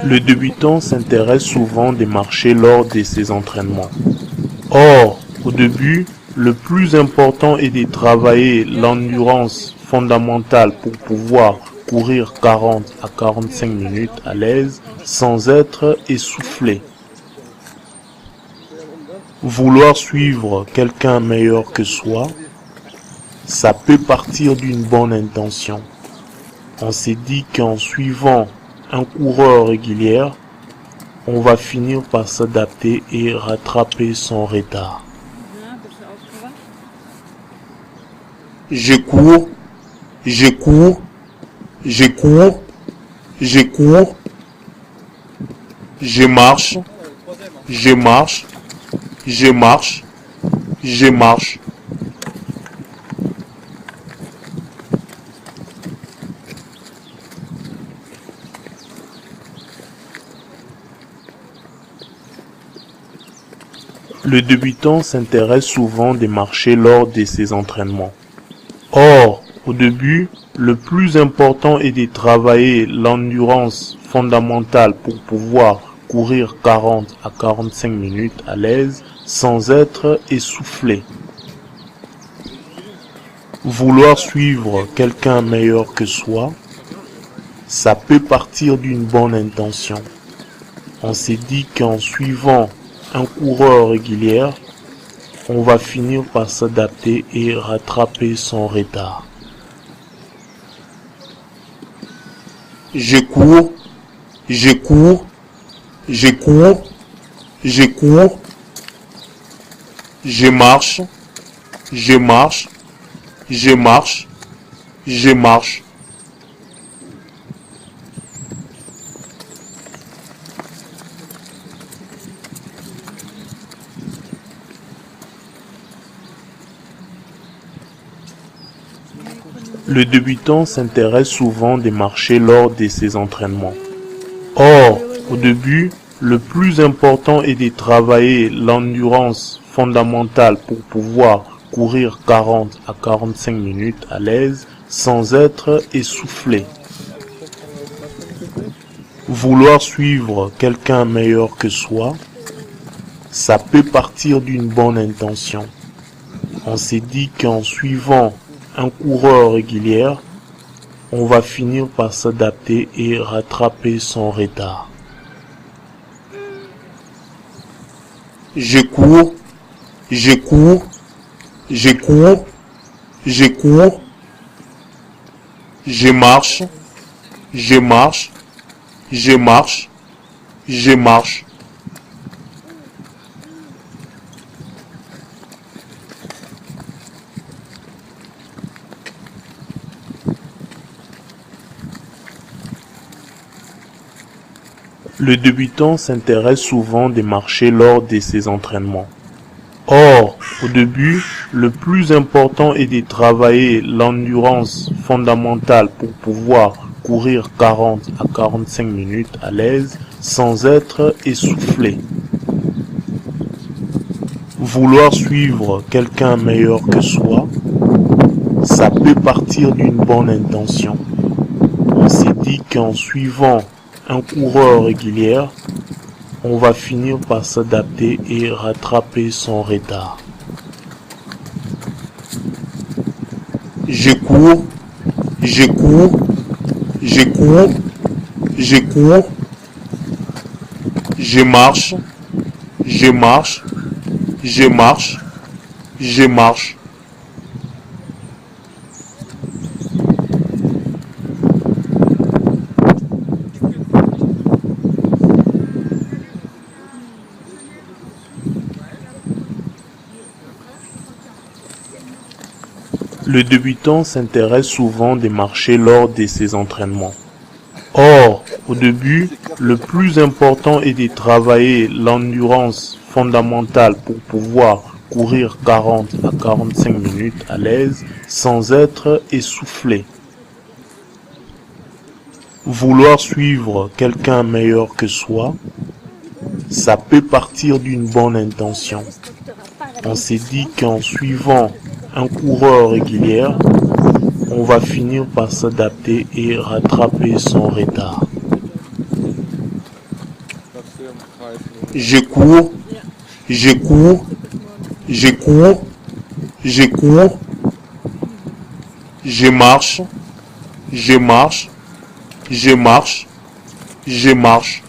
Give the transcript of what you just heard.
Le débutant s'intéresse souvent des marchés lors de ses entraînements. Or, au début, le plus important est de travailler l'endurance fondamentale pour pouvoir courir 40 à 45 minutes à l'aise sans être essoufflé. Vouloir suivre quelqu'un meilleur que soi, ça peut partir d'une bonne intention. On s'est dit qu'en suivant un coureur régulier, on va finir par s'adapter et rattraper son retard. Je cours, je cours, je cours, je cours, je marche, je marche, je marche, je marche. Le débutant s'intéresse souvent des marchés lors de ses entraînements. Or, au début, le plus important est de travailler l'endurance fondamentale pour pouvoir courir 40 à 45 minutes à l'aise sans être essoufflé. Vouloir suivre quelqu'un meilleur que soi, ça peut partir d'une bonne intention. On s'est dit qu'en suivant un coureur régulier, on va finir par s'adapter et rattraper son retard. Je cours, je cours, je cours, je cours, je marche, je marche, je marche, je marche. Le débutant s'intéresse souvent des marchés lors de ses entraînements. Or, au début, le plus important est de travailler l'endurance fondamentale pour pouvoir courir 40 à 45 minutes à l'aise sans être essoufflé. Vouloir suivre quelqu'un meilleur que soi, ça peut partir d'une bonne intention. On s'est dit qu'en suivant un coureur régulier, on va finir par s'adapter et rattraper son retard. Je cours, je cours, je cours, je cours, je marche, je marche, je marche, je marche. Le débutant s'intéresse souvent des marchés lors de ses entraînements. Or, au début, le plus important est de travailler l'endurance fondamentale pour pouvoir courir 40 à 45 minutes à l'aise sans être essoufflé. Vouloir suivre quelqu'un meilleur que soi, ça peut partir d'une bonne intention. On s'est dit qu'en suivant un coureur régulier, on va finir par s'adapter et rattraper son retard. Je cours, je cours, je cours, je cours, je marche, je marche, je marche, je marche. Le débutant s'intéresse souvent des marchés lors de ses entraînements. Or, au début, le plus important est de travailler l'endurance fondamentale pour pouvoir courir 40 à 45 minutes à l'aise sans être essoufflé. Vouloir suivre quelqu'un meilleur que soi, ça peut partir d'une bonne intention. On s'est dit qu'en suivant un coureur régulier, on va finir par s'adapter et rattraper son retard. Je cours, je cours, je cours, je cours. Je marche, je marche, je marche, je marche.